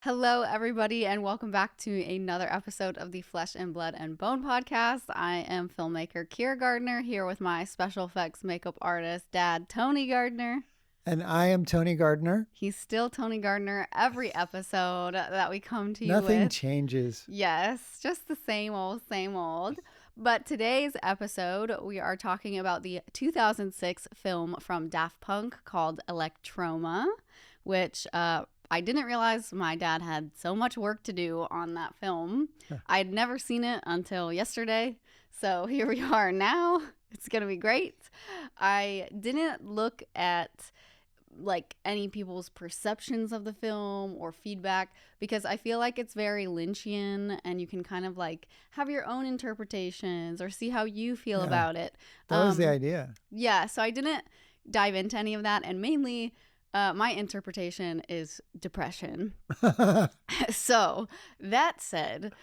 Hello, everybody, and welcome back to another episode of the Flesh and Blood and Bone podcast. I am filmmaker Kyra Gardner here with my special effects makeup artist, Dad Tony Gardner. And I am Tony Gardner. He's still Tony Gardner every episode that we come to you with. Nothing changes. Yes, just the same old, same old. But today's episode, we are talking about the 2006 film from Daft Punk called Electroma, which I didn't realize my dad had so much work to do on that film. I'd never seen it until yesterday. So here we are now. It's going to be great. I didn't look at like any people's perceptions of the film or feedback because I feel like it's very Lynchian and you can kind of like have your own interpretations or see how you feel about it. That was the idea. Yeah. So I didn't dive into any of that, and mainly my interpretation is depression. So that said,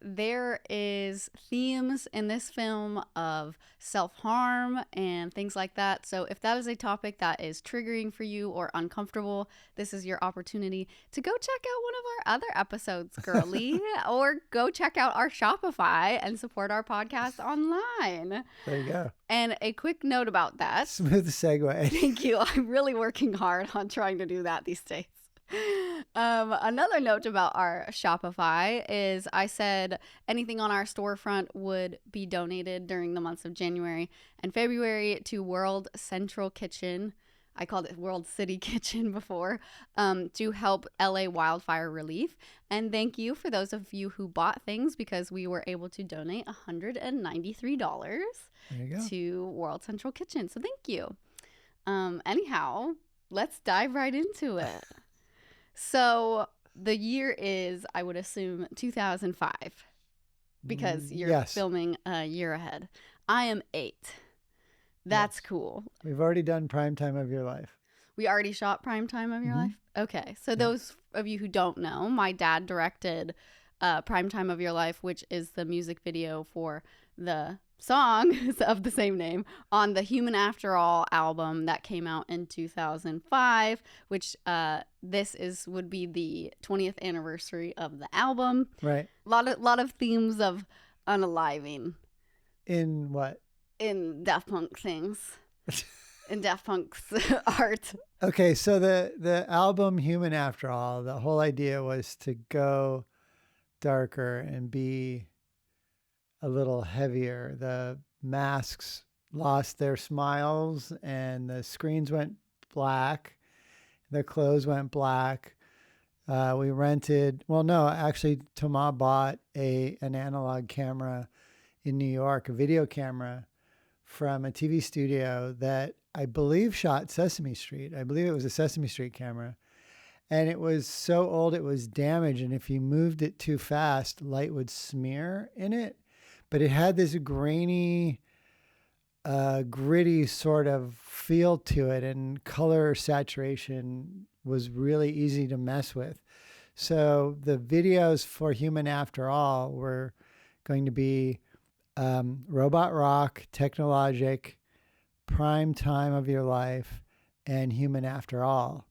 there is themes in this film of self-harm and things like that. So if that is a topic that is triggering for you or uncomfortable, this is your opportunity to go check out one of our other episodes, girly, or go check out our Shopify and support our podcast online. There you go. And a quick note about that. Smooth segue. Thank you. I'm really working hard on trying to do that these days. Another note about our Shopify is I said anything on our storefront would be donated during the months of January and February to World Central Kitchen. I called it World City Kitchen before, to help LA wildfire relief. And thank you for those of you who bought things because we were able to donate $193 to World Central Kitchen. So thank you. Anyhow, let's dive right into it. So the year is, I would assume, 2005 because you're filming a year ahead. I am 8. That's cool. We've already done Prime Time of Your Life. We already shot Prime Time of Your Life? Okay. So those of you who don't know, my dad directed Prime Time of Your Life, which is the music video for the song of the same name on the Human After All album that came out in 2005, which would be the 20th anniversary of the album. Right. Lot of themes of unaliving. In what? In Daft Punk things. In Daft Punk's art. Okay, so the album Human After All, the whole idea was to go darker and be a little heavier. The masks lost their smiles and the screens went black. The clothes went black. We rented, actually Thomas bought an analog camera in New York, a video camera from a TV studio that I believe shot Sesame Street. I believe it was a Sesame Street camera. And it was so old it was damaged. And if you moved it too fast, light would smear in it. But it had this grainy, gritty sort of feel to it, and color saturation was really easy to mess with. So the videos for Human After All were going to be Robot Rock, Technologic, Prime Time of Your Life, and Human After All.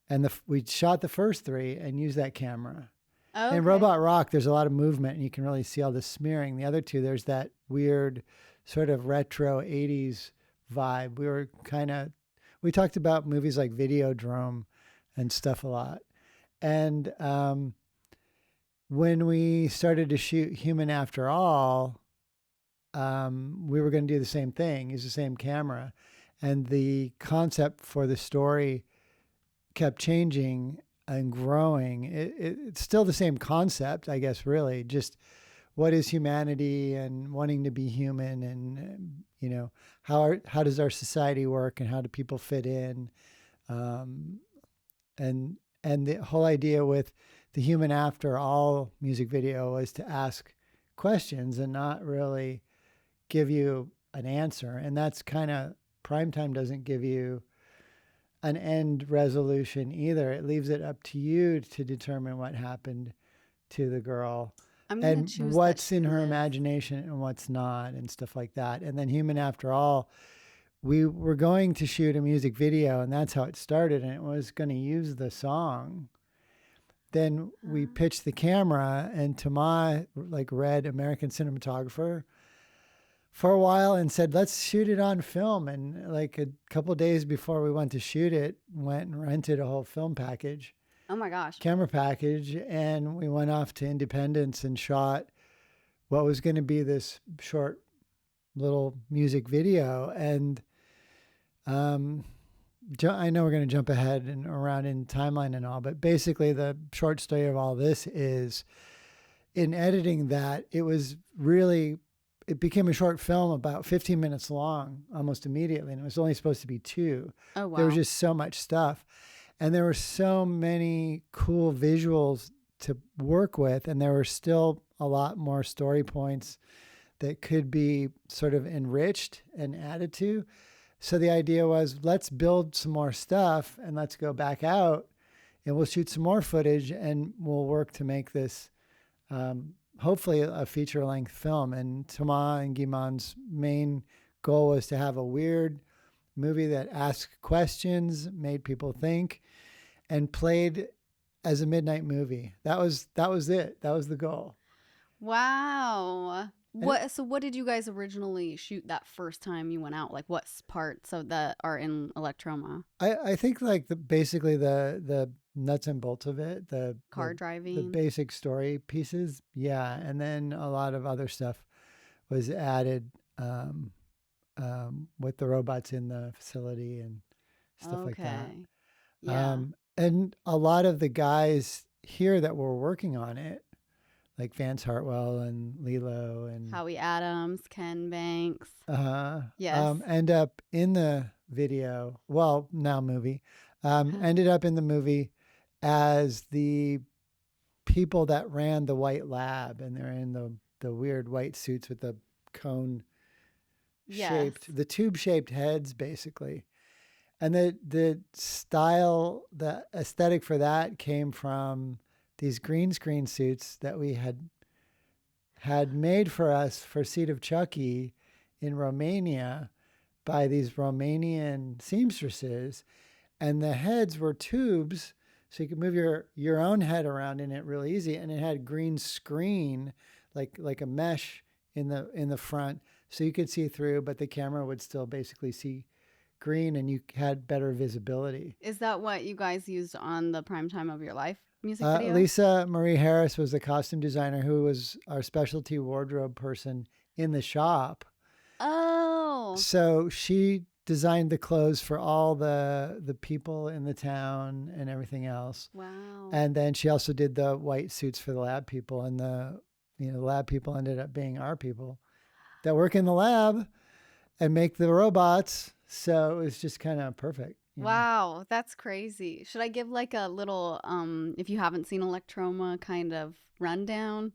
And we shot the first 3 and used that camera. Okay. In Robot Rock, there's a lot of movement and you can really see all the smearing. The other 2, there's that weird sort of retro 80s vibe. We talked about movies like Videodrome and stuff a lot. And when we started to shoot Human After All, we were going to do the same thing, use the same camera. And the concept for the story kept changing and growing. It's still the same concept, I guess, really. Just what is humanity and wanting to be human, and how does our society work and how do people fit in, and the whole idea with the Human After All music video was to ask questions and not really give you an answer. And that's kind of, Primetime doesn't give you an end resolution either. It leaves it up to you to determine what happened to the girl and what's in her imagination and what's not and stuff like that. And then Human After All, we were going to shoot a music video, and that's how it started. And it was going to use the song then we pitched the camera, and Thomas like read American Cinematographer for a while and said, let's shoot it on film. And like a couple days before we went to shoot it, went and rented a whole film package, Oh my gosh. camera package, and we went off to Independence and shot what was going to be this short little music video. And I know we're going to jump ahead and around in timeline and all, but basically the short story of all this is, in editing that, it became a short film about 15 minutes long almost immediately, and it was only supposed to be 2. Oh wow. There was just so much stuff, and there were so many cool visuals to work with, and there were still a lot more story points that could be sort of enriched and added to. So the idea was, let's build some more stuff and let's go back out and we'll shoot some more footage and we'll work to make this hopefully a feature-length film. And Thomas and GMan's main goal was to have a weird movie that asked questions, made people think, and played as a midnight movie. That was it. That was the goal. Wow. So what did you guys originally shoot that first time you went out? Like what parts of that are in Electroma? I think like basically the nuts and bolts of it, the Car driving, the basic story pieces, yeah, and then a lot of other stuff was added with the robots in the facility and stuff like that. Yeah. And a lot of the guys here that were working on it, like Vance Hartwell and Lilo and Howie Adams, Ken Banks. Yes. End up in the video, well, now movie, ended up in the movie as the people that ran the white lab, and they're in the weird white suits with the cone shaped, the tube shaped heads basically. And the style, the aesthetic for that came from these green screen suits that we had made for us for Seed of Chucky in Romania by these Romanian seamstresses. And the heads were tubes, so you could move your own head around in it real easy. And it had green screen, like a mesh in the front, so you could see through, but the camera would still basically see green, and you had better visibility. Is that what you guys used on the Prime Time of Your Life music video? Lisa Marie Harris was the costume designer who was our specialty wardrobe person in the shop. Oh. So she designed the clothes for all the people in the town and everything else. Wow. And then she also did the white suits for the lab people, and the lab people ended up being our people that work in the lab and make the robots. So it was just kind of perfect. Wow, that's crazy. Should I give like a little, if you haven't seen Electroma, kind of rundown?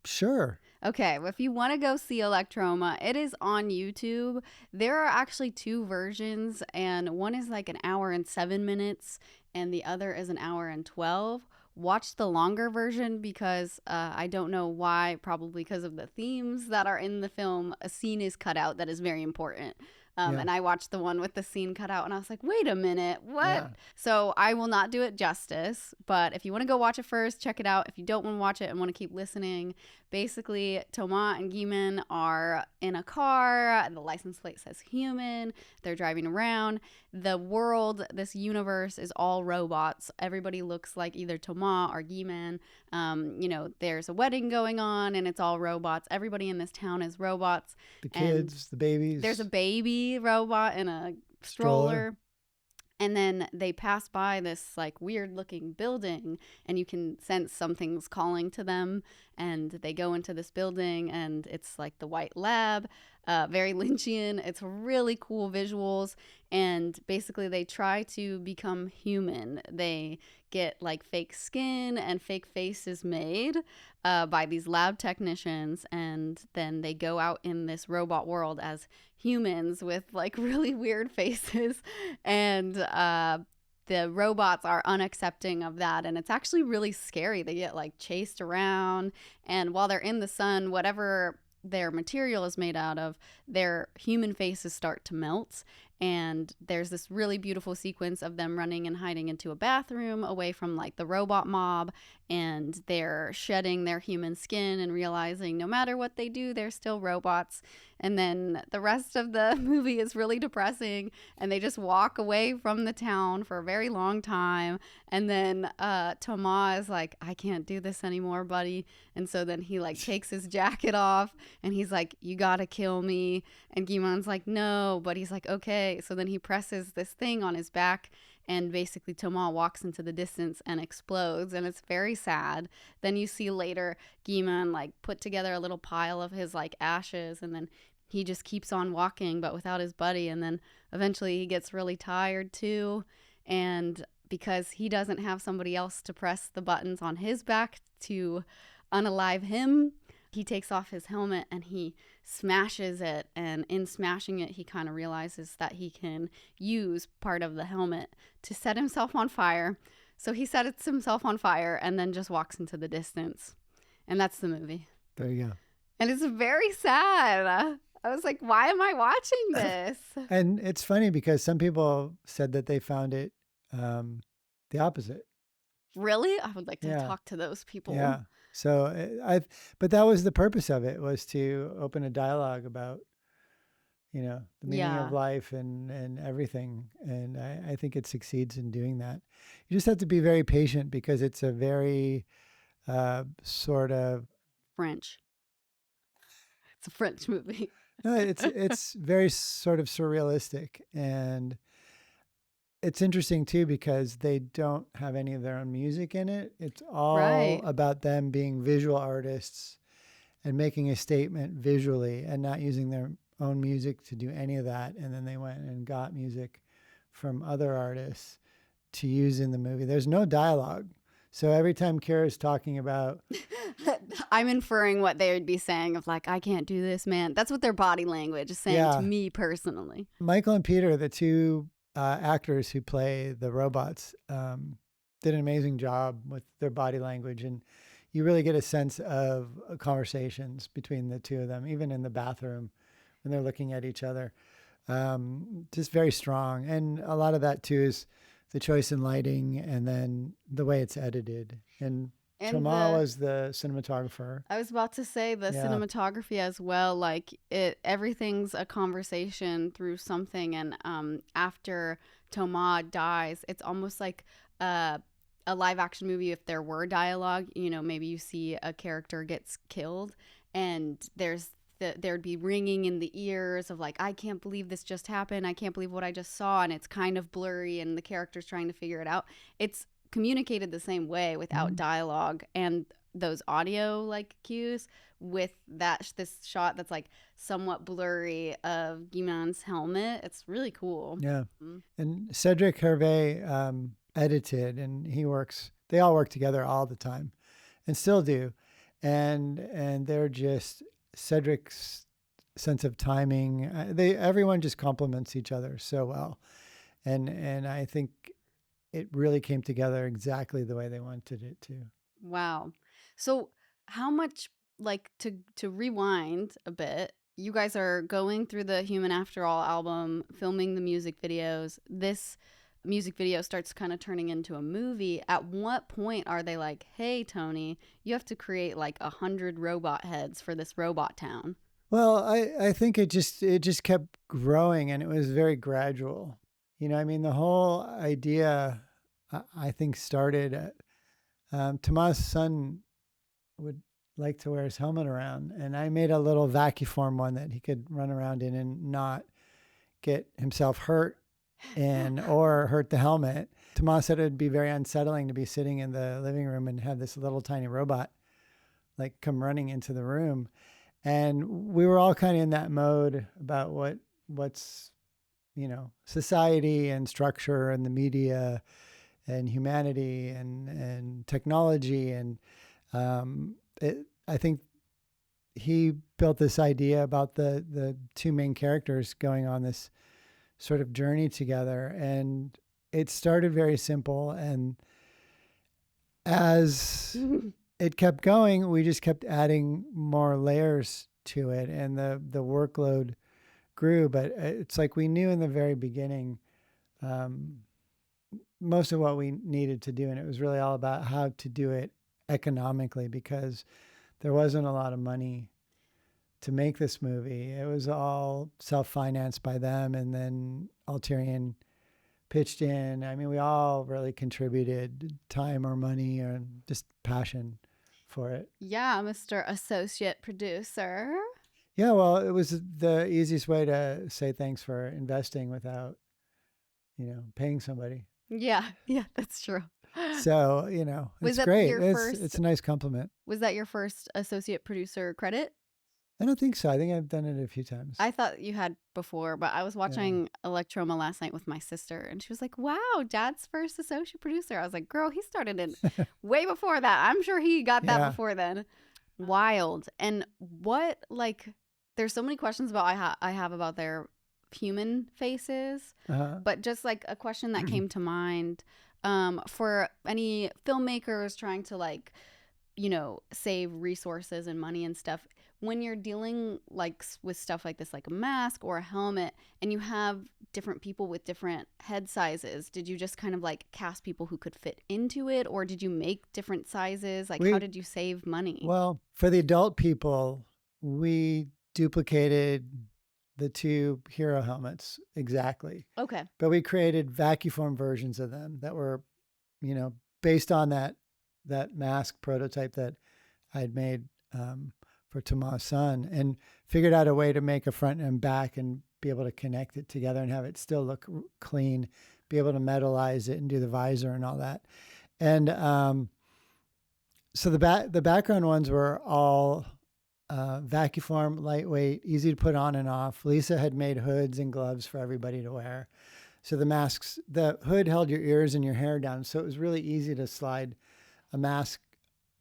Sure. Okay, well, if you want to go see Electroma, it is on YouTube. There are actually 2 versions, and one is like 1 hour and 7 minutes, and the other is 1 hour and 12. Watch the longer version because I don't know why, probably because of the themes that are in the film. A scene is cut out that is very important. And I watched the one with the scene cut out and I was like, wait a minute, what? Yeah. So I will not do it justice, but if you want to go watch it first, check it out. If you don't want to watch it and want to keep listening, basically Thomas and GMan are in a car. The license plate says human. They're driving around. The world, this universe is all robots. Everybody looks like either Thomas or GMan. There's a wedding going on and it's all robots. Everybody in this town is robots. The kids, the babies. There's a baby robot in a stroller. And then they pass by this like weird looking building and you can sense something's calling to them, and they go into this building and it's like the white lab, very Lynchian. It's really cool visuals, and basically they try to become human. They get like fake skin and fake faces made by these lab technicians, and then they go out in this robot world as humans with like really weird faces, and the robots are unaccepting of that, and it's actually really scary. They get like chased around, and while they're in the sun, whatever their material is made out of, their human faces start to melt, And there's this really beautiful sequence of them running and hiding into a bathroom away from like the robot mob, and they're shedding their human skin and realizing no matter what they do, they're still robots. And then the rest of the movie is really depressing, and they just walk away from the town for a very long time. And then Thomas is like, I can't do this anymore, buddy. And so then he like takes his jacket off and he's like, you gotta kill me. And Guy-Man's like, no, but he's like, okay. So then he presses this thing on his back, and basically Thomas walks into the distance and explodes, and it's very sad. Then you see later Guy-Man like put together a little pile of his like ashes, and then he just keeps on walking but without his buddy. And then eventually he gets really tired too, and because he doesn't have somebody else to press the buttons on his back to unalive him, he takes off his helmet and he smashes it. And in smashing it, he kind of realizes that he can use part of the helmet to set himself on fire. So he sets himself on fire and then just walks into the distance. And that's the movie. There you go. And it's very sad. I was like, why am I watching this? And it's funny because some people said that they found it the opposite. Really? I would like to talk to those people. Yeah. So but that was the purpose of it, was to open a dialogue about, the meaning of life and everything. And I think it succeeds in doing that. You just have to be very patient because it's a very sort of French. It's a French movie. No, it's very sort of surrealistic, and it's interesting too because they don't have any of their own music in it. It's all about them being visual artists and making a statement visually and not using their own music to do any of that. And then they went and got music from other artists to use in the movie. There's no dialogue. So every time Kyra's talking about... I'm inferring what they would be saying of like, I can't do this, man. That's what their body language is saying to me personally. Michael and Peter, the two actors who play the robots, did an amazing job with their body language. And you really get a sense of conversations between the two of them, even in the bathroom when they're looking at each other. Just very strong. And a lot of that too is the choice in lighting and then the way it's edited. And Thomas was the cinematographer. I was about to say the cinematography as well. Like everything's a conversation through something. And after Thomas dies, it's almost like a live action movie. If there were dialogue, maybe you see a character gets killed and there'd be ringing in the ears of like, I can't believe this just happened. I can't believe what I just saw. And it's kind of blurry and the character's trying to figure it out. It's communicated the same way without dialogue and those audio like cues with this shot that's like somewhat blurry of Guy-Man's helmet. It's really cool. Yeah. And Cedric Hervé edited, and they all work together all the time and still do. And they're just... Cedric's sense of timing, everyone just complements each other so well, and I think it really came together exactly the way they wanted it to. Wow. So how much, like, to rewind a bit, you guys are going through the Human After All album, filming the music videos. This music video starts kind of turning into a movie. At what point are they like, hey, Tony, you have to create like 100 robot heads for this robot town? Well, I think it just kept growing, and it was very gradual. The whole idea, I think, started at Thomas' son would like to wear his helmet around, and I made a little vacuform one that he could run around in and not get himself hurt or hurt the helmet. Thomas said it'd be very unsettling to be sitting in the living room and have this little tiny robot like come running into the room. And we were all kind of in that mode about what's society and structure and the media and humanity and technology. And I think he built this idea about the two main characters going on this sort of journey together, and it started very simple, and as it kept going, we just kept adding more layers to it, and the workload grew, but it's like we knew in the very beginning um, most of what we needed to do, and it was really all about how to do it economically because there wasn't a lot of money to make this movie. It was all self-financed by them, and then Alterian pitched in. I mean, we all really contributed time or money or just passion for it. Yeah, Mr. Associate Producer. Yeah, well, it was the easiest way to say thanks for investing without, paying somebody. Yeah, yeah, that's true. So, Was it's that great. your first? It's a nice compliment. Was that your first associate producer credit? I don't think so. I think I've done it a few times. I thought you had before, but I was watching Electroma last night with my sister, and she was like, "Wow, Dad's first associate producer." I was like, "Girl, he started it way before that. I'm sure he got that Yeah. before then." Wild. And what there's so many questions about I have about their human faces, but just like a question that came to mind for any filmmakers trying to save resources and money and stuff. When you're dealing with stuff like this, like a mask or a helmet, and you have different people with different head sizes, did you just kind of cast people who could fit into it, or did you make different sizes? How did you save money? Well, for the adult people, we duplicated the 2 hero helmets exactly. Okay. But we created vacuform versions of them that were, based on that mask prototype that I'd made for Thomas' son, and figured out a way to make a front and back and be able to connect it together and have it still look clean, be able to metalize it and do the visor and all that. And so the background ones were all vacuform, lightweight, easy to put on and off. Lisa had made hoods and gloves for everybody to wear. So the hood held your ears and your hair down. So it was really easy to slide a mask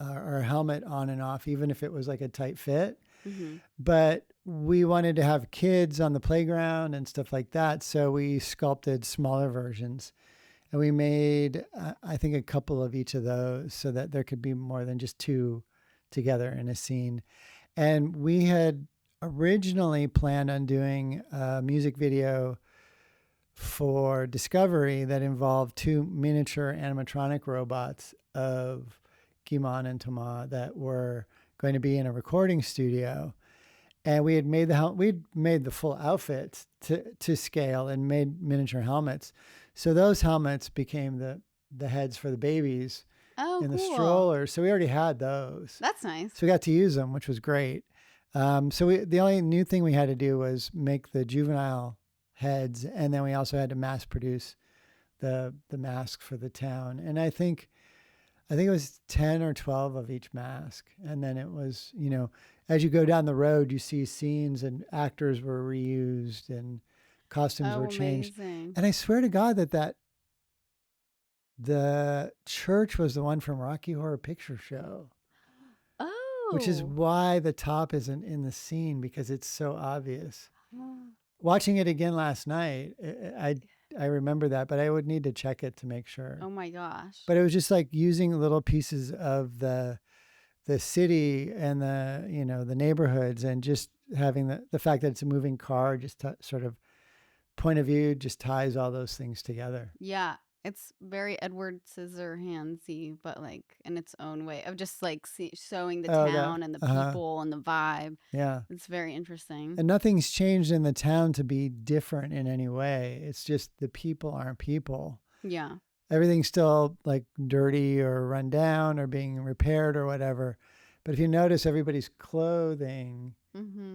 or a helmet on and off, even if it was like a tight fit. Mm-hmm. But we wanted to have kids on the playground and stuff like that. So we sculpted smaller versions, and we made, I think, a couple of each of those so that there could be more than just 2 together in a scene. And we had originally planned on doing a music video for Discovery that involved 2 miniature animatronic robots of Guy-Manuel and Thomas that were going to be in a recording studio. And we had made the full outfits to scale and made miniature helmets. So those helmets became the heads for the babies in the strollers. So we already had those. That's nice. So we got to use them, which was great. So the only new thing we had to do was make the juvenile heads, and then we also had to mass produce the mask for the town. And I think it was 10 or 12 of each mask. And then it was, as you go down the road, you see scenes and actors were reused and costumes were changed. Amazing. And I swear to God that the church was the one from Rocky Horror Picture Show. Oh. Which is why the top isn't in the scene, because it's so obvious. Watching it again last night, I remember that, but I would need to check it to make sure. Oh my gosh. But it was just like using little pieces of the city and the neighborhoods, and just having the fact that it's a moving car, just sort of point of view, just ties all those things together. Yeah. It's very Edward Scissorhandsy, but in its own way of just showing the town and the people and the vibe. Yeah. It's very interesting. And nothing's changed in the town to be different in any way. It's just the people aren't people. Yeah. Everything's still dirty or run down or being repaired or whatever. But if you notice, everybody's clothing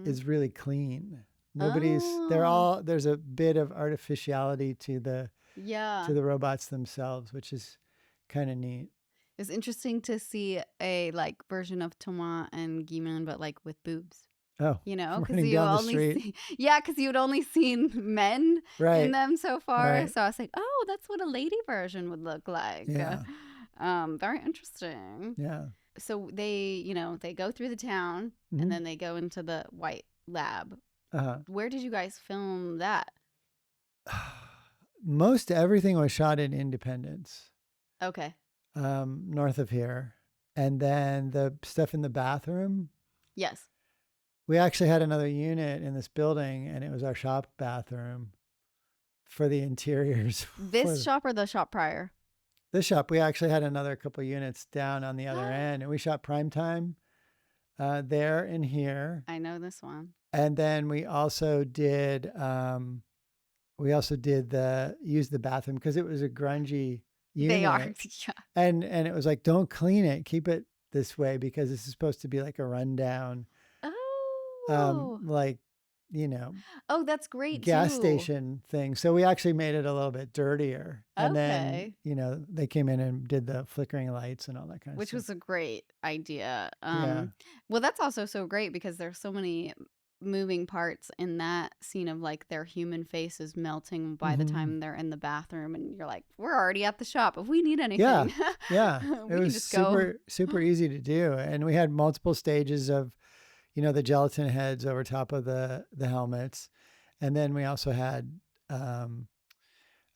is really clean. There's a bit of artificiality to the robots themselves, which is kind of neat. It's interesting to see a version of Thomas and GMan, but with boobs. Oh, because you'd only seen men in them so far. Right. So I was like, oh, that's what a lady version would look like. Yeah. Very interesting. Yeah. So they go through the town and then they go into the white lab. Where did you guys film that? Most everything was shot in Independence. Okay. North of here. And then the stuff in the bathroom. Yes. we actually had another unit in this building, and it was our shop bathroom for the interiors. This shop or the shop prior? This shop, we actually had another couple units down on the other end, and we shot Primetime there and here. I know this one. And then we also did use the bathroom because it was a grungy unit. They are, yeah. And it was like, don't clean it, keep it this way because this is supposed to be like a rundown, Oh. like, you know, Oh, that's great gas too. station thing. So we actually made it a little bit dirtier. And then, Okay. you know, they came in and did the flickering lights and all that kind of Which stuff. was a great idea. Yeah. Well, that's also so great because there's so many moving parts in that scene of like their human faces melting by the time they're in the bathroom, and you're like, we're already at the shop. If we need anything, Yeah. we It can was just go. super easy to do. And we had multiple stages of, you know, the gelatin heads over top of the helmets. And then we also had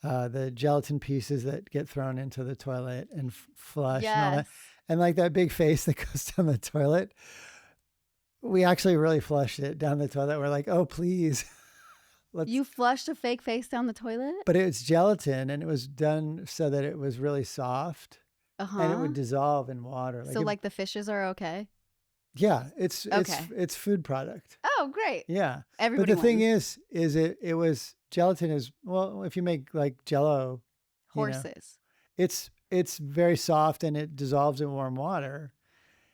the gelatin pieces that get thrown into the toilet and flush and all that. Yes. And like that big face that goes down the toilet, we actually really flushed it down the toilet. We're like, oh, please. You flushed a fake face down the toilet? But it's gelatin, and it was done so that it was really soft and it would dissolve in water. So like the fishes are okay? Yeah, it's Okay. food product. Oh, great. Yeah. Everybody But the thing wins. is it was gelatin is, well, if you make like Jello, you know, Horses. it's very soft and it dissolves in warm water.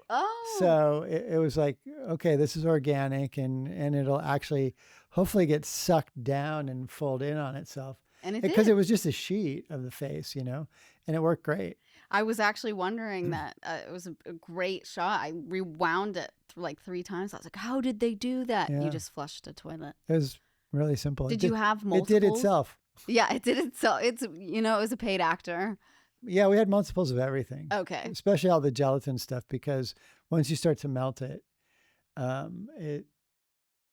Oh. So it was like, okay, this is organic and it'll actually hopefully get sucked down and fold in on itself. And it Because did. it was just a sheet of the face, you know, and it worked great. I was actually wondering that. It was a great shot. I rewound it like 3 times. I was like, how did they do that? Yeah. You just flushed a toilet. It was really simple. Did you have It multiples? did itself. Yeah, it did itself. It's, you know, it was a paid actor. Yeah, we had multiples of everything. Okay. Especially all the gelatin stuff, because once you start to melt it,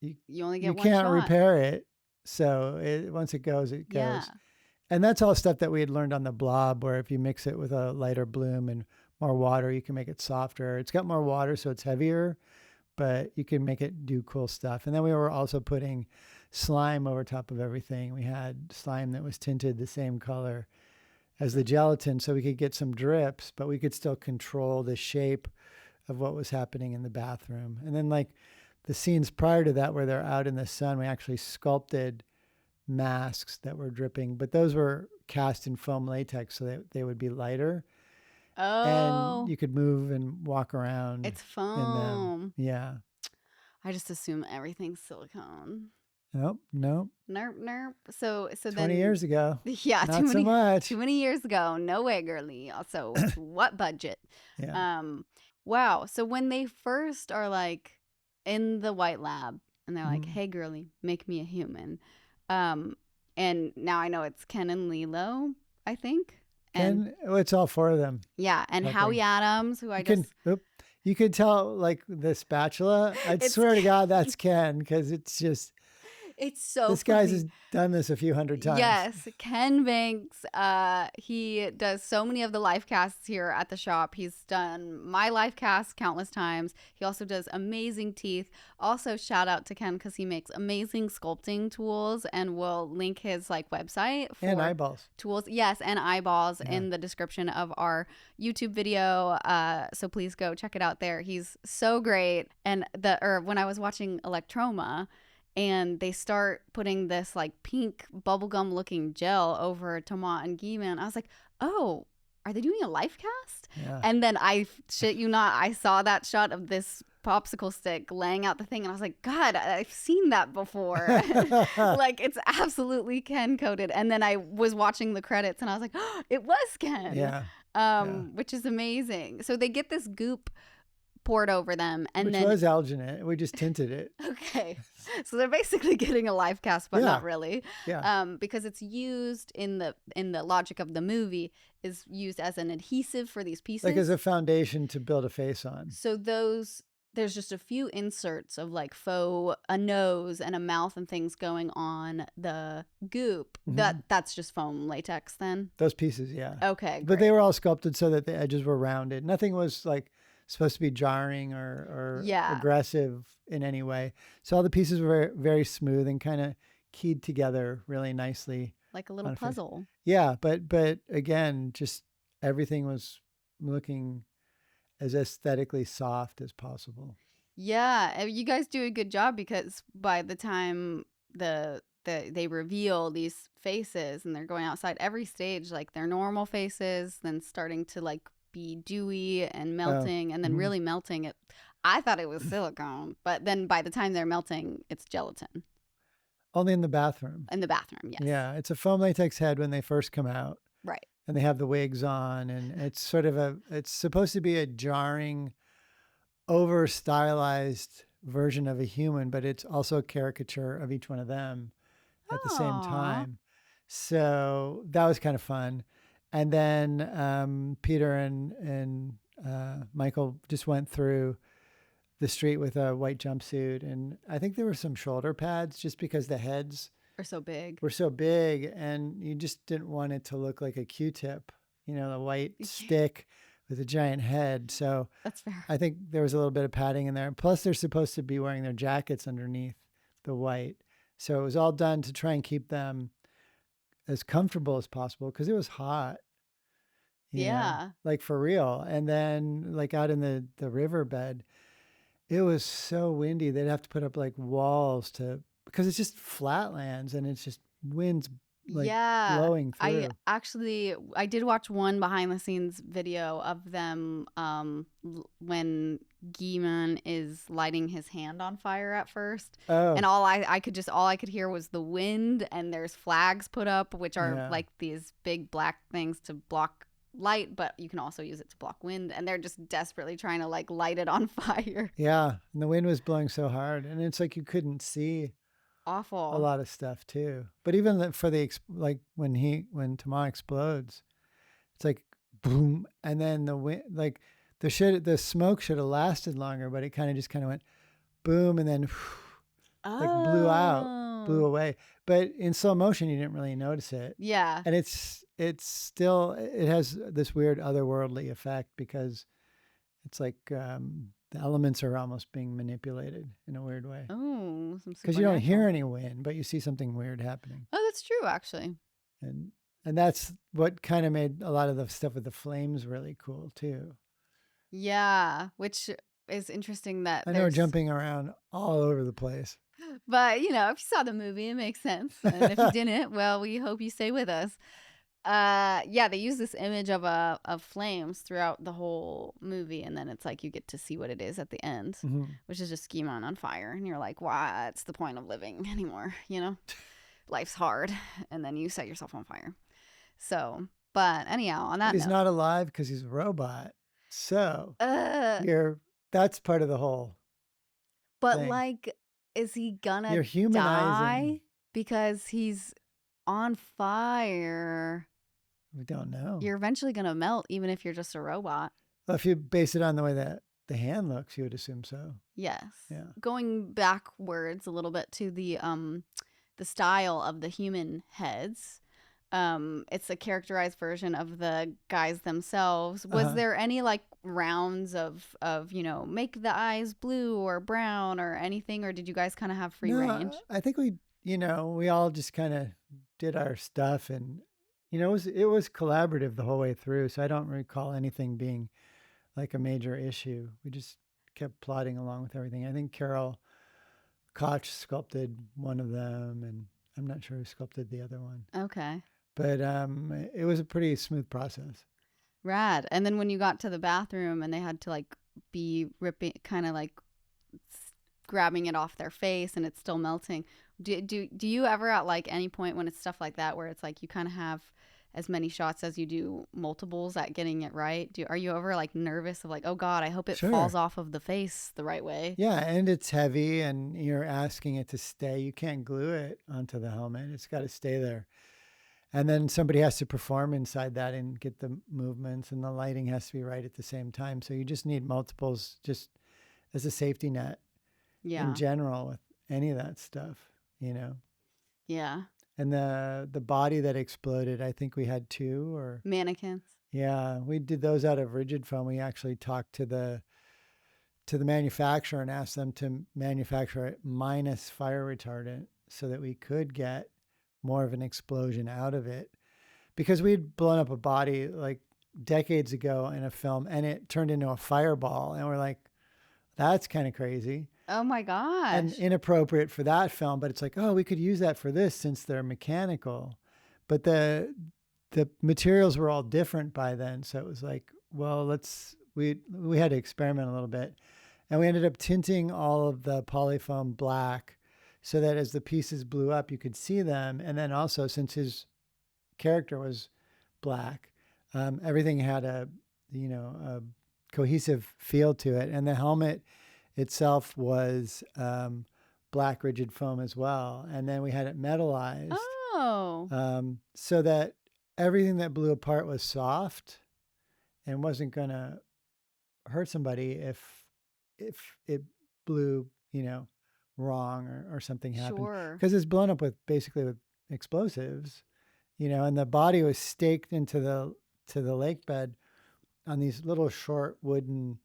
You only get you one can't shot. repair it. So once it goes, it goes. Yeah. And that's all stuff that we had learned on the blob, where if you mix it with a lighter bloom and more water, you can make it softer. It's got more water, so it's heavier, but you can make it do cool stuff. And then we were also putting slime over top of everything. We had slime that was tinted the same color as the gelatin, so we could get some drips, but we could still control the shape of what was happening in the bathroom. And then like the scenes prior to that where they're out in the sun, we actually sculpted masks that were dripping, but those were cast in foam latex so that they would be lighter. Oh. And you could move and walk around It's in them. foam. Yeah. I just assume everything's silicone. Nope. Nerp. So 20 then years ago. Yeah, Not so much. too many years ago. No way, girly. Also, what budget? Yeah. Wow. So when they first are like in the white lab and they're like, "Hey, girly, make me a human," and now I know it's Ken and Lilo, I think. And It's all 4 of them. yeah, and Howie Adams, who You could tell like the spatula. I'd swear to God that's Ken, because it's just it's so this funny. guy's has done this a few hundred times. Yes, Ken Banks. He does so many of the life casts here at the shop. He's done my life cast countless times. He also does amazing teeth. Also, shout out to Ken because he makes amazing sculpting tools, and we'll link his like website for And eyeballs. tools. Yes, and eyeballs in the description of our YouTube video. So please go check it out there. He's so great. And when I was watching Electroma, and they start putting this like pink bubblegum looking gel over Thomas and GMan, I was like, oh, are they doing a life cast? Yeah. And then I shit you not, I saw that shot of this popsicle stick laying out the thing, and I was like, God, I've seen that before. Like, it's absolutely Ken coded. And then I was watching the credits and I was like, oh, it was Ken. Yeah. Which is amazing. So they get this goop poured over them, and Which then was alginate. We just tinted it. okay, so they're basically getting a life cast, but not really. Yeah. Because it's used in the logic of the movie, is used as an adhesive for these pieces, Like as a foundation to build a face on. so there's just a few inserts of like a nose and a mouth and things going on the goop. That's just foam latex then. Those pieces, yeah. Okay, But they great. were all sculpted so that the edges were rounded. Nothing was like supposed to be jarring or Yeah, aggressive in any way. So all the pieces were very, very smooth and kind of keyed together really nicely like a little on a face. puzzle. Yeah, but again, just everything was looking as aesthetically soft as possible. Yeah, you guys do a good job because by the time they reveal these faces and they're going outside every stage, like their normal faces, then starting to like be dewy and Oh, melting, and then mhm. really melting it. I thought it was silicone, but then by the time they're melting, it's gelatin Only in the bathroom. in the bathroom. Yes, Yeah, it's a foam latex head when they first come out, right. and they have the wigs on, and it's sort of it's supposed to be a jarring, over stylized version of a human, but it's also a caricature of each one of them at the same Aw. time. So that was kind of fun. And then Peter and Michael just went through the street with a white jumpsuit, and I think there were some shoulder pads just because the heads Are so big. were so big, and you just didn't want it to look like a Q-tip, the white stick with a giant head. So That's fair. I think there was a little bit of padding in there. Plus, they're supposed to be wearing their jackets underneath the white. So it was all done to try and keep them as comfortable as possible because it was hot, Yeah. like for real. And then, like out in the riverbed, it was so windy. They'd have to put up like walls because it's just flatlands and it's just winds like Yeah. blowing through. I did watch one behind the scenes video of them when Guy-Man is lighting his hand on fire at first. And Oh, all I could hear was the wind, and there's flags put up which are yeah. like these big black things to block light, but you can also use it to block wind, and they're just desperately trying to like light it on fire. Yeah. And the wind was blowing so hard. And it's like you couldn't see a Awful. lot of stuff too. But even for like when Tama explodes, it's like boom, and then the wind, like the smoke should have lasted longer, but it kind of went boom, and then like blew Oh. away. But in slow motion, you didn't really notice it, Yeah. and it has this weird otherworldly effect because it's like the elements are almost being manipulated in a weird way. Oh, some Because you don't hear supernatural. any wind, but you see something weird happening. Oh, that's true, actually. And that's what kind of made a lot of the stuff with the flames really cool too. Yeah, which is interesting that I know we're there's, jumping around all over the place. but if you saw the movie, it makes sense. And if you didn't, well, we hope you stay with us. Yeah, they use this image of flames throughout the whole movie, and then it's like you get to see what it is at the end, Mhm. which is just schema on fire, and you're like, what's the point of living anymore? Life's hard, and then you set yourself on fire. So, but anyhow, on But that he's note, not alive because he's a robot. So uh, that's part of the whole but thing. like, is he gonna You're humanizing. die because he's on fire? We don't know. You're eventually gonna melt, even if you're just a robot. Well, if you base it on the way that the hand looks, you would assume so. Yes. Yeah. Going backwards a little bit to the style of the human heads. It's a characterized version of the guys themselves. Was Uh-huh. there any like rounds of make the eyes blue or brown or anything, or did you guys kind of have free No, range? I think we all just kind of did our stuff, and it was collaborative the whole way through. So I don't recall anything being like a major issue. We just kept plodding along with everything. I think Carol Koch sculpted one of them, and I'm not sure who sculpted the other one. Okay. But it was a pretty smooth process. Rad. And then when you got to the bathroom and they had to like be ripping, kind of like grabbing it off their face and it's still melting. Do you ever at like any point when it's stuff like that where it's like you kind of have as many shots as you do multiples at getting it right? Are you ever like nervous of like, oh God, I hope it falls Sure. off of the face the right way? Yeah, and it's heavy, and you're asking it to stay. You can't glue it onto the helmet. It's got to stay there. And then somebody has to perform inside that and get the movements, and the lighting has to be right at the same time. So you just need multiples just as a safety net in Yeah. general with any of that stuff. Yeah. And the body that exploded, I think we had two or Mannequins. Yeah, we did those out of rigid foam. We actually talked to the manufacturer and asked them to manufacture it minus fire retardant so that we could get more of an explosion out of it. Because we'd blown up a body like decades ago in a film and it turned into a fireball. And we're like, that's kind of crazy Oh my and gosh. inappropriate for that film. But it's like, oh, we could use that for this since they're mechanical. But the materials were all different by then. So it was like, well, we had to experiment a little bit. And we ended up tinting all of the polyfoam black so that as the pieces blew up, you could see them. And then also, since his character was black, everything had a cohesive feel to it. And the helmet itself was black rigid foam as well. And then we had it metallized Oh, so that everything that blew apart was soft and wasn't going to hurt somebody if it blew, wrong or something happened. sure. Because it's blown up with basically with explosives, and the body was staked into the lake bed on these little short wooden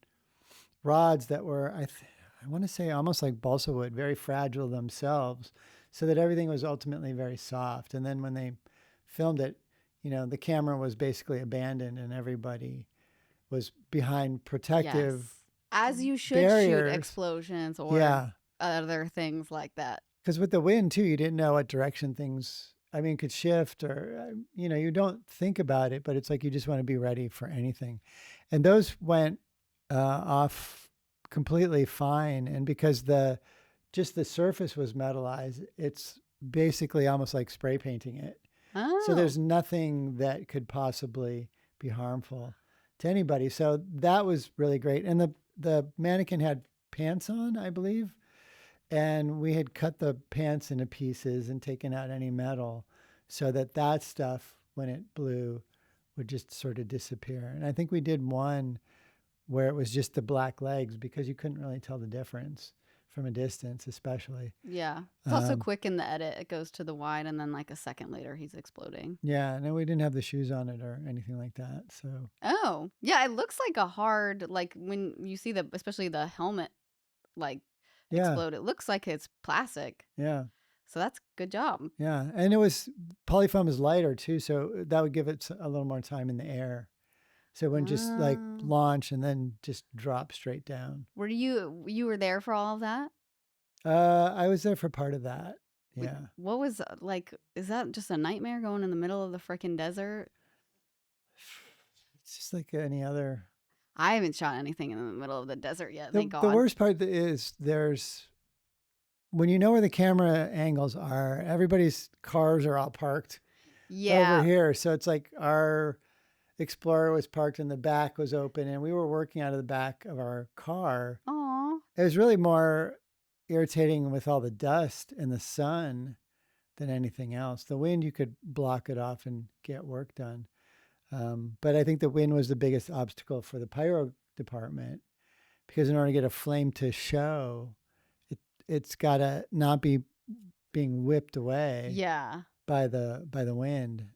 rods that were I want to say almost like balsa wood, very fragile themselves, so that everything was ultimately very soft. And then when they filmed it, the camera was basically abandoned and everybody was behind Yes. protective As you should shoot barriers. explosions or Yeah. other things like that. Because with the wind too, you didn't know what direction things, could shift or, you don't think about it, but it's like you just want to be ready for anything. And those went off completely fine. And because just the surface was metallized, it's basically almost like spray painting it. So Oh, there's nothing that could possibly be harmful to anybody. So that was really great. And the mannequin had pants on, I believe. And we had cut the pants into pieces and taken out any metal so that stuff, when it blew, would just sort of disappear. And I think we did one where it was just the black legs because you couldn't really tell the difference from a distance, especially. yeah. It's also quick in the edit. It goes to the wide, and then like a second later, he's exploding. Yeah, no, we didn't have the shoes on it or anything like that. So, Oh, yeah. It looks like a hard, like when you see especially the helmet, like yeah, explode. It looks like it's plastic. yeah, So that's good job. yeah. And it was polyfoam is lighter too. So that would give it a little more time in the air. So it wouldn't just like Um, launch and then just drop straight down. you were there for all of that? I was there for part of that. Yeah. What was like? Is that just a nightmare going in the middle of the freaking desert? It's just like any other. I haven't shot anything in the middle of the desert yet. The Thank the God. worst part is there's when you know where the camera angles are, everybody's cars are all parked over Yeah. here. So it's like our Explorer was parked and the back was open and we were working out of the back of our car. Aw. It was really more irritating with all the dust and the sun than anything else. The wind, you could block it off and get work done. But I think the wind was the biggest obstacle for the pyro department because in order to get a flame to show, it's got to not be being whipped away Yeah. by the wind.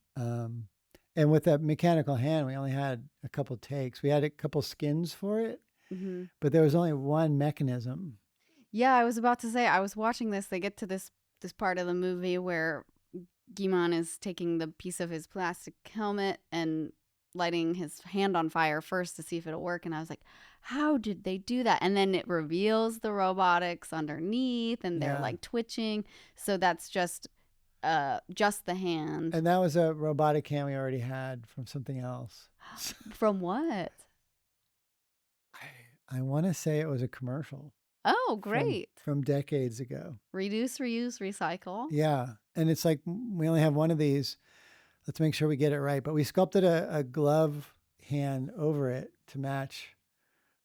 And with that mechanical hand, we only had a couple takes. We had a couple skins for it, Hmm. but there was only one mechanism. Yeah. I was about to say. I was watching this. They get to this part of the movie where Guy-Man is taking the piece of his plastic helmet and lighting his hand on fire first to see if it'll work. And I was like, how did they do that? And then it reveals the robotics underneath and they're Yeah. like twitching. So that's just the hand. And that was a robotic hand we already had from something else. From what? I want to say it was a commercial Oh, great. from decades ago. Reduce, reuse, recycle. Yeah. And it's like, we only have one of these. Let's make sure we get it right. But we sculpted a glove hand over it to match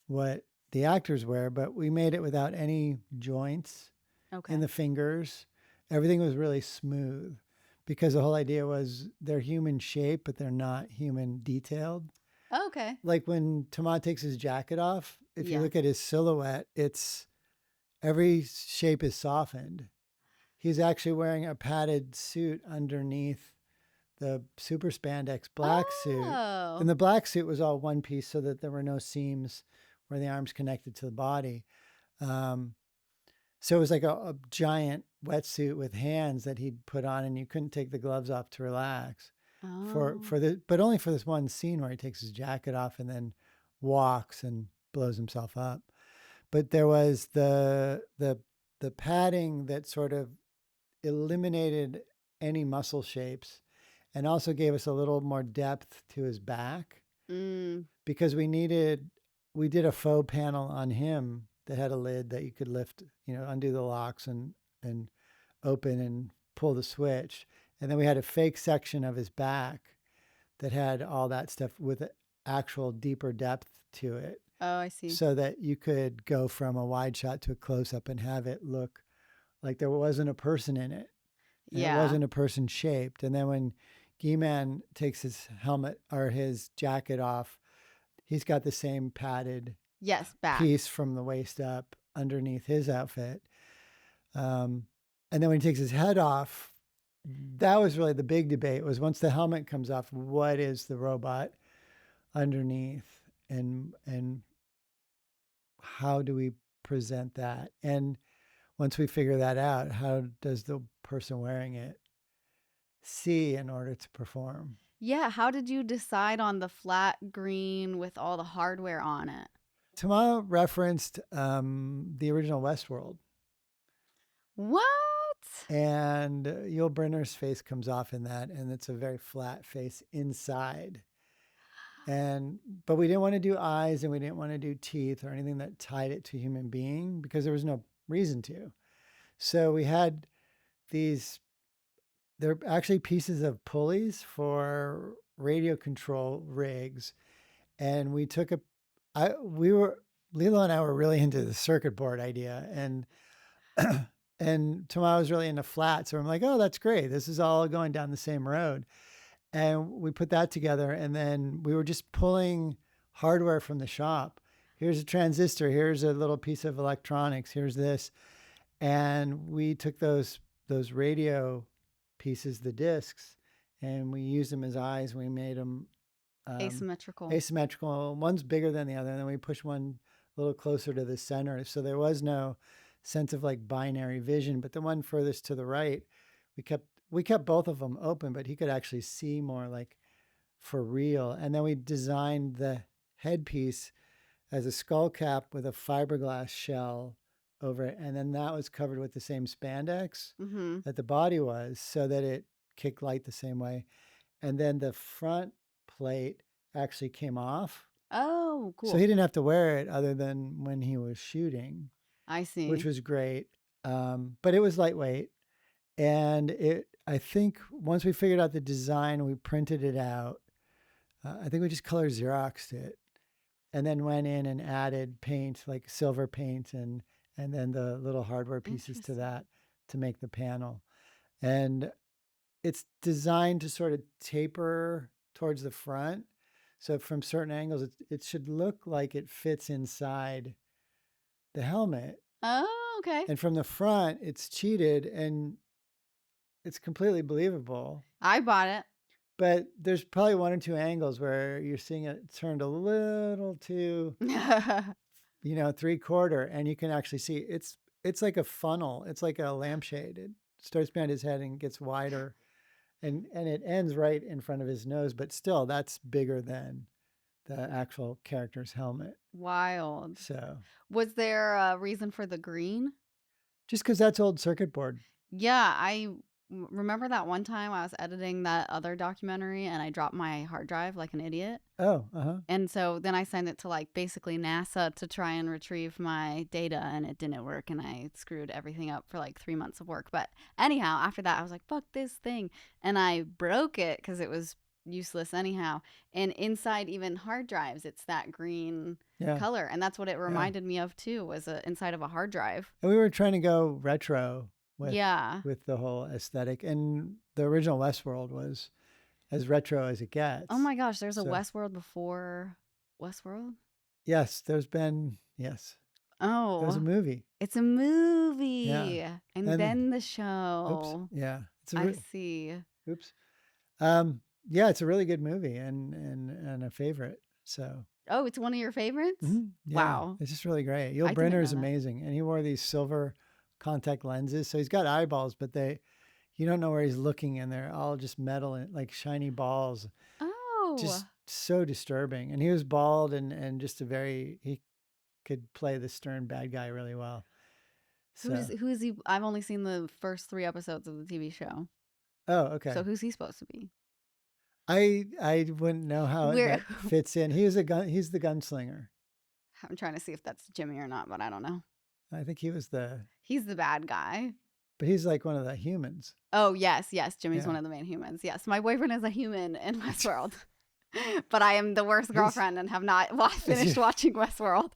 what the actors wear, but we made it without any joints Okay. in the fingers. Everything was really smooth because the whole idea was they're human shape, but they're not human detailed. Okay. Like when Tomat takes his jacket off, if you Yeah. look at his silhouette, every shape is softened. He's actually wearing a padded suit underneath the super spandex black suit. Oh. And the black suit was all one piece so that there were no seams where the arms connected to the body. So it was like a giant wetsuit with hands that he'd put on, and you couldn't take the gloves off to relax. Oh. But only for this one scene where he takes his jacket off and then walks and blows himself up. But there was the padding that sort of eliminated any muscle shapes and also gave us a little more depth to his back because we did a faux panel on him that had a lid that you could lift, undo the locks and open and pull the switch. And then we had a fake section of his back that had all that stuff with actual deeper depth to it. Oh, I see. So that you could go from a wide shot to a close up and have it look like there wasn't a person in it. And it wasn't a person shaped. And then when Guy-Man takes his helmet or his jacket off, he's got the same padded back piece from the waist up underneath his outfit. And then when he takes his head off, that was really the big debate, was once the helmet comes off, what is the robot underneath and how do we present that? And once we figure that out, how does the person wearing it see in order to perform? Yeah, how did you decide on the flat green with all the hardware on it? Tamara referenced the original Westworld. What? And Yul Brynner's face comes off in that, and it's a very flat face inside. But we didn't want to do eyes, and we didn't want to do teeth or anything that tied it to a human being because there was no reason to. So we had they're actually pieces of pulleys for radio control rigs. And we took Lilo and I were really into the circuit board idea, and Tamara was really into flat. So I'm like, oh, that's great. This is all going down the same road. And we put that together, and then we were just pulling hardware from the shop. Here's a transistor. Here's a little piece of electronics. Here's this. And we took those radio pieces, the discs, and we used them as eyes. We made them asymmetrical. One's bigger than the other. And then we pushed one a little closer to the center. So there was no sense of like binary vision, but the one furthest to the right, we kept both of them open, but he could actually see more like for real. And then we designed the headpiece as a skull cap with a fiberglass shell over it. And then that was covered with the same spandex that the body was, so that it kicked light the same way. And then the front plate actually came off. Oh, cool. So he didn't have to wear it other than when he was shooting. I see. Which was great. But it was lightweight. And I think once we figured out the design, we printed it out. I think we just color Xeroxed it, and then went in and added paint, like silver paint, and then the little hardware pieces to that to make the panel. And it's designed to sort of taper towards the front. So from certain angles, it should look like it fits inside the helmet. Oh, okay. And from the front, it's cheated and it's completely believable. I bought it. But there's probably one or two angles where you're seeing it turned a little too, 3/4, and you can actually see it's like a funnel. It's like a lampshade. It starts behind his head and gets wider, and it ends right in front of his nose. But still, that's bigger than the actual character's helmet. Wild. So, was there a reason for the green? Just because that's old circuit board. Yeah, I remember that one time I was editing that other documentary and I dropped my hard drive like an idiot. Oh, And so then I sent it to like basically NASA to try and retrieve my data, and it didn't work, and I screwed everything up for like 3 months of work. But anyhow, after that I was like, fuck this thing, and I broke it because it was useless anyhow. And inside even hard drives, it's that green color, and that's what it reminded me of too, was inside of a hard drive. And we were trying to go retro with the whole aesthetic, and the original Westworld was as retro as it gets. Oh my gosh, there's a Westworld before Westworld? Yes, there's been, yes. Oh. There's a movie. It's a movie. Yeah. And then the show. Oops. Yeah. I see. Oops. Yeah, it's a really good movie and a favorite. So Oh, it's one of your favorites? yeah, Wow. it's just really great. Yul I didn't Brynner know is that. amazing, and he wore these silver contact lenses, so he's got eyeballs, but you don't know where he's looking, and they're all just metal and like shiny balls, Oh. just so disturbing. And he was bald and just he could play the stern bad guy really well. So Who is he? I've only seen the first 3 episodes of the TV show. oh, So okay. who's he supposed to be? I wouldn't know how Where that fits in. He's the gunslinger. I'm trying to see if that's Jimmy or not, but I don't know. I think he was He's the bad guy. but he's like one of the humans. Oh, yes, yes. Jimmy's Yeah. one of the main humans. Yes, my boyfriend is a human in Westworld. But I am the worst girlfriend and have not finished watching Westworld.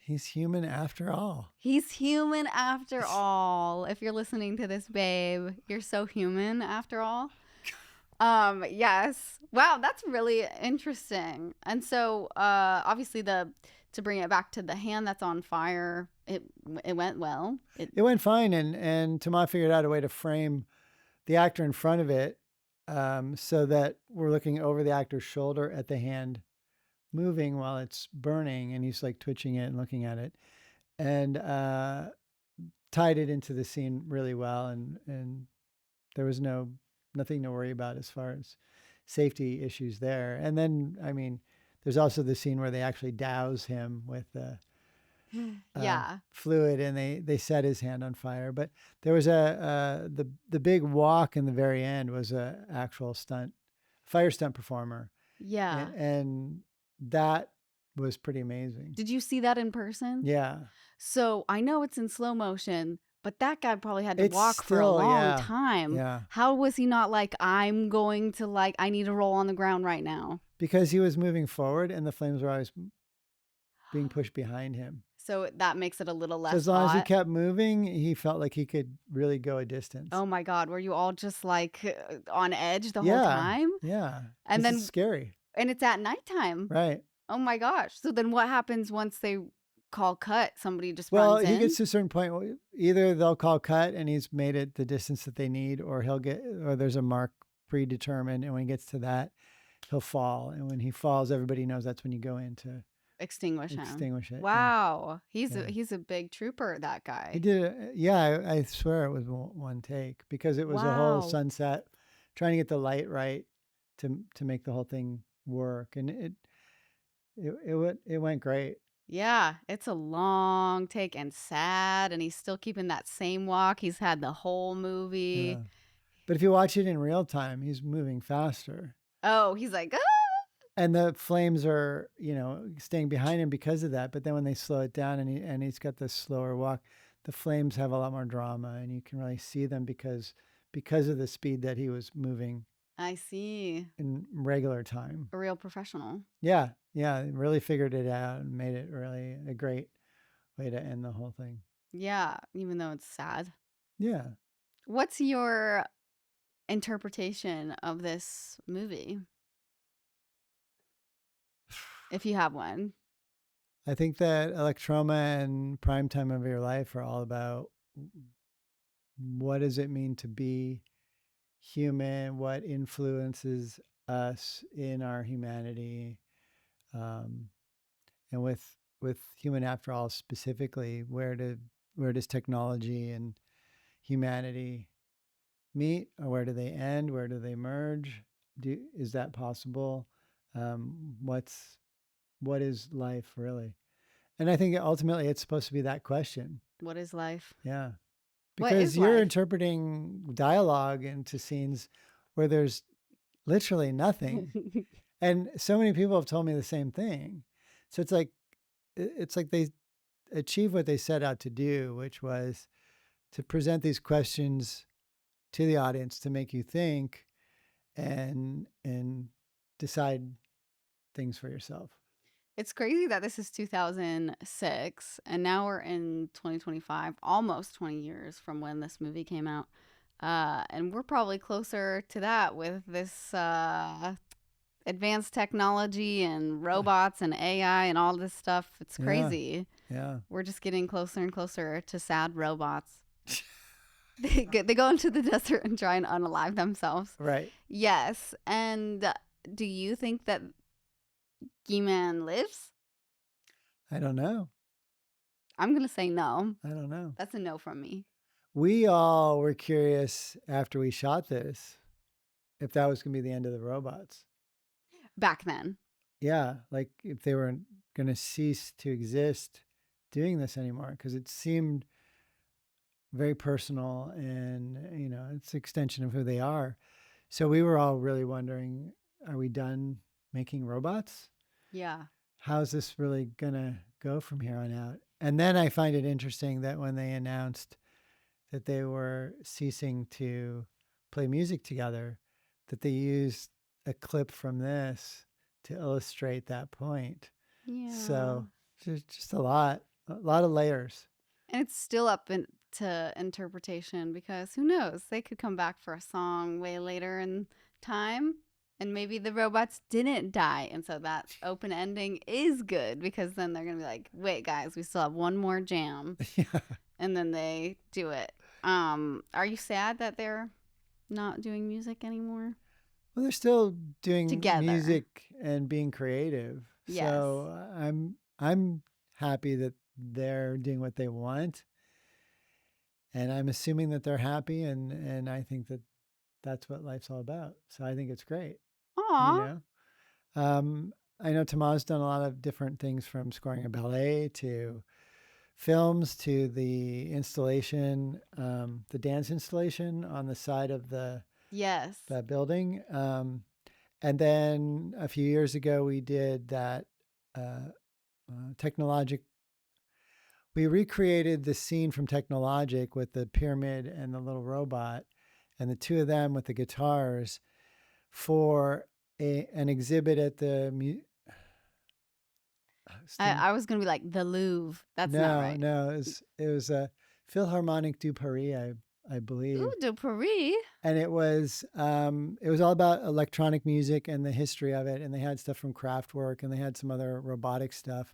He's human after all. He's human after all. If you're listening to this, babe, you're so human after all. Yes. Wow, that's really interesting. And so, obviously, to bring it back to the hand that's on fire, it went well. It went fine, and Tomas figured out a way to frame the actor in front of it, so that we're looking over the actor's shoulder at the hand moving while it's burning, and he's like twitching it and looking at it, and tied it into the scene really well, and there was nothing to worry about as far as safety issues there. And then, I mean, there's also the scene where they actually douse him with yeah, fluid, and they set his hand on fire. But there was the big walk in the very end was a actual fire stunt performer. yeah. And that was pretty amazing. Did you see that in person? Yeah. So I know it's in slow motion, but that guy probably had to It's walk for a still, long yeah. time. Yeah. How was he not like, I'm going to I need to roll on the ground right now? Because he was moving forward and the flames were always being pushed behind him. So that makes it a little less So as long as he hot. kept moving, he felt like he could really go a distance. Oh my God, were you all just like on edge the whole time? Yeah. And then it's scary. And it's at nighttime. Right. Oh my gosh. So then what happens once they call cut? Somebody just Well, runs he in? gets to a certain point. Either they'll call cut and he's made it the distance that they need, or there's a mark predetermined. And when he gets to that, he'll fall. And when he falls, everybody knows that's when you go in to extinguish him. it. Wow. He's a big trooper, that guy. He did it. Yeah, I swear it was one take, because it was a whole sunset, trying to get the light right to make the whole thing work. And it went great. Yeah, it's a long take and sad, and he's still keeping that same walk he's had the whole movie. Yeah. But if you watch it in real time, he's moving faster. Oh, he's like, ah! And the flames are, staying behind him because of that. But then when they slow it down and he's got this slower walk, the flames have a lot more drama, and you can really see them because of the speed that he was moving. I see. In regular time. A real professional. Yeah. Yeah. Really figured it out and made it really a great way to end the whole thing. Yeah. Even though it's sad. Yeah. What's your interpretation of this movie? If you have one. I think that Electroma and Prime Time of Your Life are all about what does it mean to be human, what influences us in our humanity, and with Human After All specifically, where does technology and humanity meet, or where do they end? Where do they merge? Is that possible? What is life really? And I think ultimately it's supposed to be that question. What is life? Yeah. Because you're interpreting dialogue into scenes where there's literally nothing. And so many people have told me the same thing. So it's like they achieve what they set out to do, which was to present these questions to the audience to make you think and decide things for yourself. It's crazy that this is 2006 and now we're in 2025, almost 20 years from when this movie came out. And we're probably closer to that with this advanced technology and robots and AI and all this stuff. It's crazy. Yeah. We're just getting closer and closer to sad robots. They go into the desert and try and unalive themselves. Right. Yes. And do you think that Guy-Man lives? I don't know. I'm going to say no. I don't know. That's a no from me. We all were curious after we shot this if that was going to be the end of the robots. Back then. Yeah, like if they were going to cease to exist doing this anymore, because it seemed very personal and, it's an extension of who they are. So we were all really wondering, are we done making robots? Yeah. How's this really going to go from here on out? And then I find it interesting that when they announced that they were ceasing to play music together, that they used a clip from this to illustrate that point. Yeah. So there's just a lot of layers. And it's still up to interpretation because who knows? They could come back for a song way later in time. And maybe the robots didn't die. And so that open ending is good because then they're going to be like, wait, guys, we still have one more jam. Yeah. And then they do it. Are you sad that they're not doing music anymore? Well, they're still doing Together. music and being creative. Yes. So I'm happy that they're doing what they want. And I'm assuming that they're happy, and I think that that's what life's all about. So I think it's great. Aw. I know Tomas done a lot of different things, from scoring a ballet to films to the installation, the dance installation on the side of the building. And then a few years ago, we did that Technologic. We recreated the scene from Technologic with the pyramid and the little robot, and the two of them with the guitars for an exhibit at the. I was going to be like the Louvre. That's not right. No, it was a Philharmonic du Paris, I believe. Ooh, de Paris. And it was all about electronic music and the history of it. And they had stuff from Kraftwerk, and they had some other robotic stuff.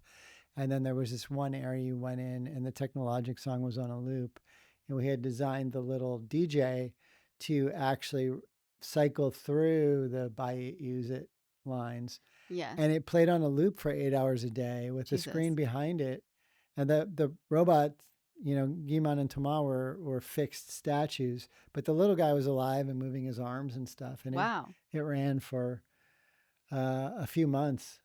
And then there was this one area you went in, and the Technologic song was on a loop. And we had designed the little DJ to actually cycle through the Buy It, Use It lines. Yes. And it played on a loop for 8 hours a day with the screen behind it. And the robot, Guy-Man and Thomas were fixed statues, but the little guy was alive and moving his arms and stuff. And it ran for a few months.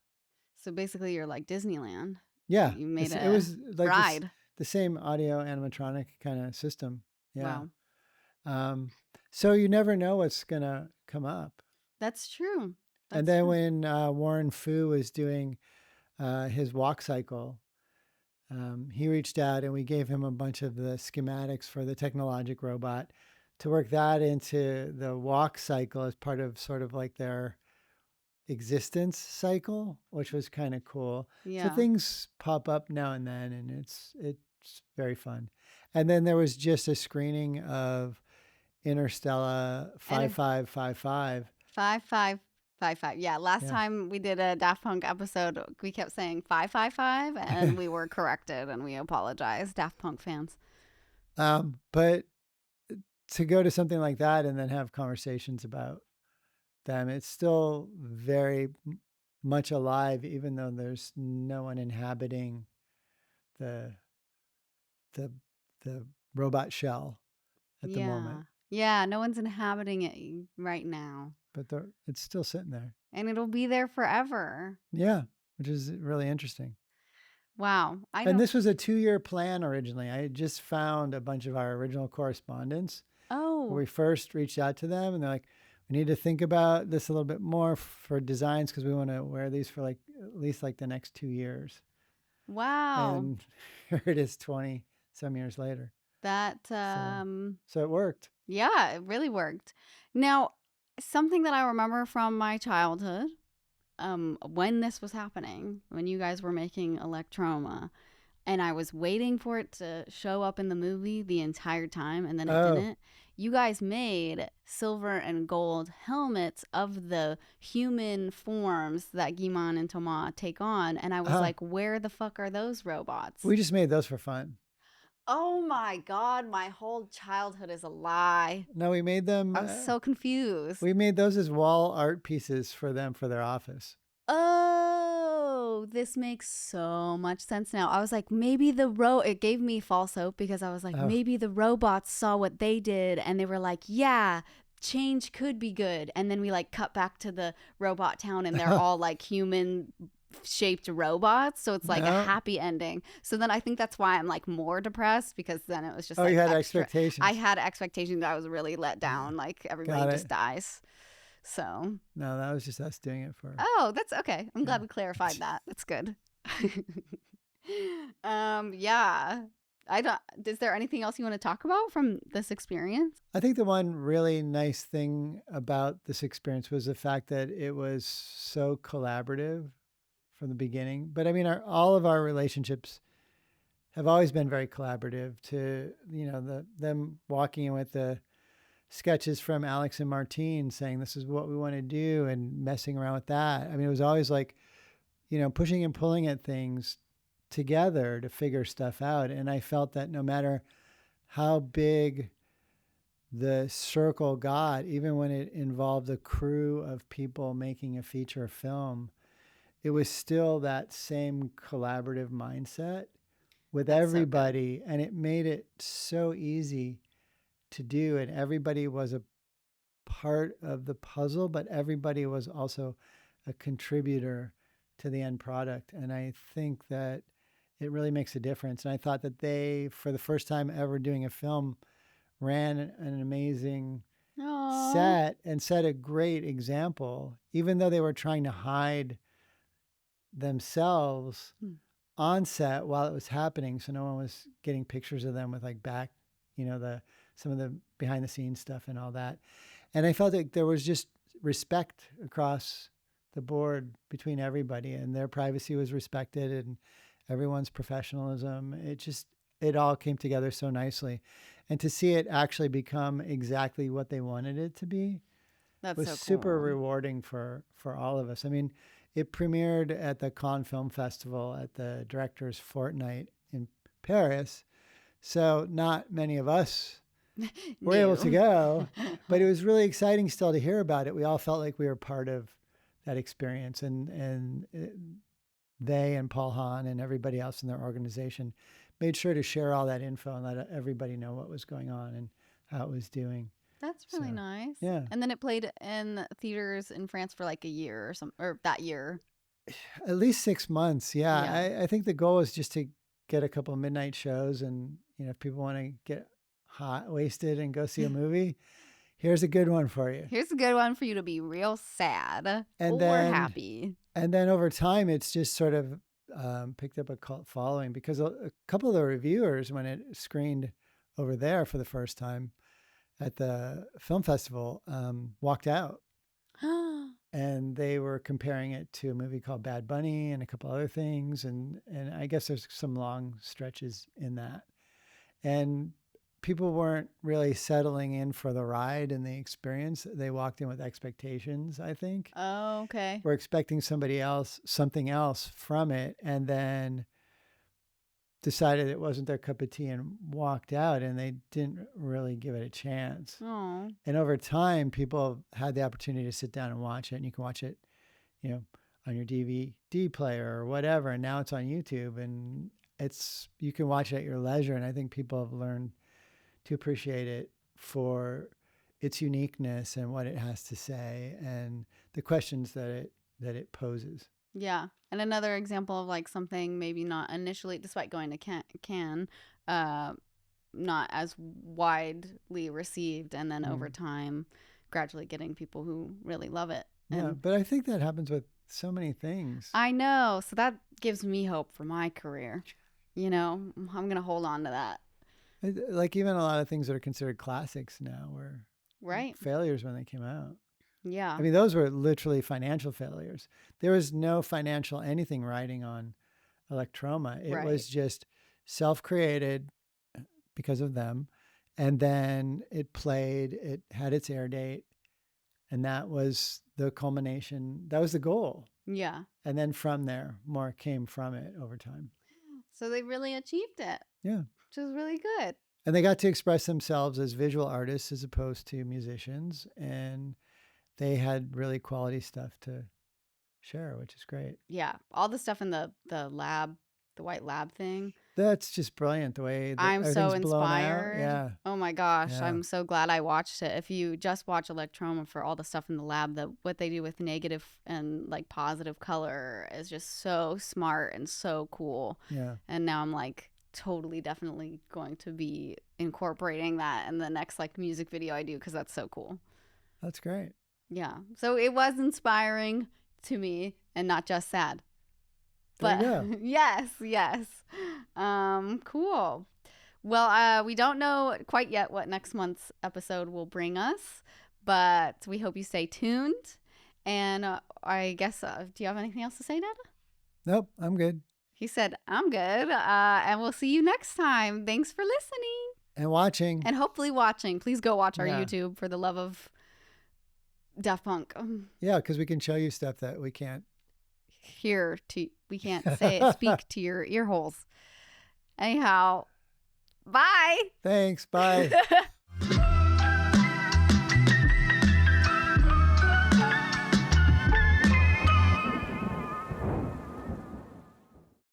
So basically, you're like Disneyland. Yeah, you made it was like ride. The same audio animatronic kind of system. Yeah. Wow. So you never know what's gonna come up. That's true. And then when Warren Fu was doing his walk cycle, he reached out and we gave him a bunch of the schematics for the Technologic robot to work that into the walk cycle as part of sort of like their existence cycle, which was kind of cool. Yeah. So things pop up now and then, and it's very fun. And then there was just a screening of Interstellar 5555. 5555. Yeah. Last time we did a Daft Punk episode, we kept saying 555, and we were corrected, and we apologize, Daft Punk fans. But to go to something like that and then have conversations about them, it's still very much alive, even though there's no one inhabiting the robot shell at the moment. Yeah, no one's inhabiting it right now. But it's still sitting there. And it'll be there forever. Yeah, which is really interesting. Wow. And this was a 2-year plan originally. I just found a bunch of our original correspondents. Oh. Where we first reached out to them, and they're like, we need to think about this a little bit more for designs because we want to wear these for like at least like the next 2 years. Wow. And here it is 20 some years later. So it worked. Yeah, it really worked. Now, something that I remember from my childhood, when this was happening, when you guys were making Electroma, and I was waiting for it to show up in the movie the entire time, and then it didn't. You guys made silver and gold helmets of the human forms that Guy-Man and Thomas take on, and I was like, where the fuck are those robots? We just made those for fun. Oh my God, my whole childhood is a lie. No, we made them. I'm so confused. We made those as wall art pieces for them for their office. Oh, this makes so much sense now. I was like, maybe it gave me false hope because I was like, Oh, maybe the robots saw what they did and they were like, yeah, change could be good. And then we like cut back to the robot town and they're all like human shaped robots. So it's like a no. happy ending. So then I think that's why I'm like more depressed because then it was just Oh, like you had extra. expectations. I had expectations that I was really let down. Like everybody Got just it. dies. So No, that was just us doing it for. oh, that's okay. I'm glad Yeah. we clarified that. That's good. Yeah. I don't Is there anything else you want to talk about from this experience? I think the one really nice thing about this experience was the fact that it was so collaborative from the beginning. But I mean, all of our relationships have always been very collaborative. To them walking in with the sketches from Alex and Martine saying this is what we want to do and messing around with that. I mean, it was always like, pushing and pulling at things together to figure stuff out. And I felt that no matter how big the circle got, even when it involved a crew of people making a feature film, it was still that same collaborative mindset with That's so good. everybody. And it made it so easy to do. And everybody was a part of the puzzle, but everybody was also a contributor to the end product. And I think that it really makes a difference. And I thought that they, for the first time ever doing a film, ran an amazing Aww. set and set a great example, even though they were trying to hide themselves on set while it was happening. So no one was getting pictures of them with like back, some of the behind the scenes stuff and all that. And I felt like there was just respect across the board between everybody, and their privacy was respected and everyone's professionalism. It all came together so nicely. And to see it actually become exactly what they wanted it to be That's was so super cool. rewarding for all of us. I mean, it premiered at the Cannes Film Festival at the Directors Fortnight in Paris. So not many of us were able to go, but it was really exciting still to hear about it. We all felt like we were part of that experience, and they and Paul Hahn and everybody else in their organization made sure to share all that info and let everybody know what was going on and how it was doing. That's really So, nice. yeah. And then it played in theaters in France for like a year or something, or that year. At least 6 months. Yeah. Yeah. I think the goal is just to get a couple of midnight shows, and if people want to get hot wasted and go see a movie, here's a good one for you. Here's a good one for you to be real sad And or then happy. And then over time, it's just sort of picked up a cult following because a couple of the reviewers, when it screened over there for the first time at the film festival, walked out. And they were comparing it to a movie called Bad Bunny and a couple other things. And I guess there's some long stretches in that. And people weren't really settling in for the ride and the experience. They walked in with expectations, I think. Oh, okay. We're expecting something else from it, and then decided it wasn't their cup of tea and walked out, and they didn't really give it a chance. Oh. And over time, people had the opportunity to sit down and watch it, and you can watch it, on your DVD player or whatever. And now it's on YouTube, and you can watch it at your leisure. And I think people have learned to appreciate it for its uniqueness and what it has to say and the questions that it poses. Yeah. And another example of like something maybe not initially, despite going to Cannes, not as widely received, and then over time, gradually getting people who really love it. Yeah, but I think that happens with so many things. I know. So that gives me hope for my career. I'm going to hold on to that. Like even a lot of things that are considered classics now were Right. failures when they came out. Yeah. I mean, those were literally financial failures. There was no financial anything riding on Electroma. It was just self-created because of them. And then it played, it had its air date, and that was the culmination. That was the goal. Yeah. And then from there, more came from it over time. So they really achieved it. Yeah. Which is really good. And they got to express themselves as visual artists as opposed to musicians. And they had really quality stuff to share, which is great. Yeah. All the stuff in the lab, the white lab thing. That's just brilliant, the way that I'm so everything's blown out. inspired. Yeah. Oh my gosh. Yeah. I'm so glad I watched it. If you just watch Electroma for all the stuff in the lab, what they do with negative and like positive color is just so smart and so cool. Yeah. And now I'm like totally definitely going to be incorporating that in the next like music video I do because that's so cool. That's great. Yeah. So it was inspiring to me and not just sad. There But you go. yes. Cool. Well, we don't know quite yet what next month's episode will bring us, but we hope you stay tuned. And I guess, do you have anything else to say, Dad? Nope, I'm good. He said, I'm good. And we'll see you next time. Thanks for listening. And watching. And hopefully watching. Please go watch our Yeah. YouTube for the love of Daft Punk. Yeah, because we can show you stuff that we can't. We can't speak to your ear holes. Anyhow, bye. Thanks. Bye.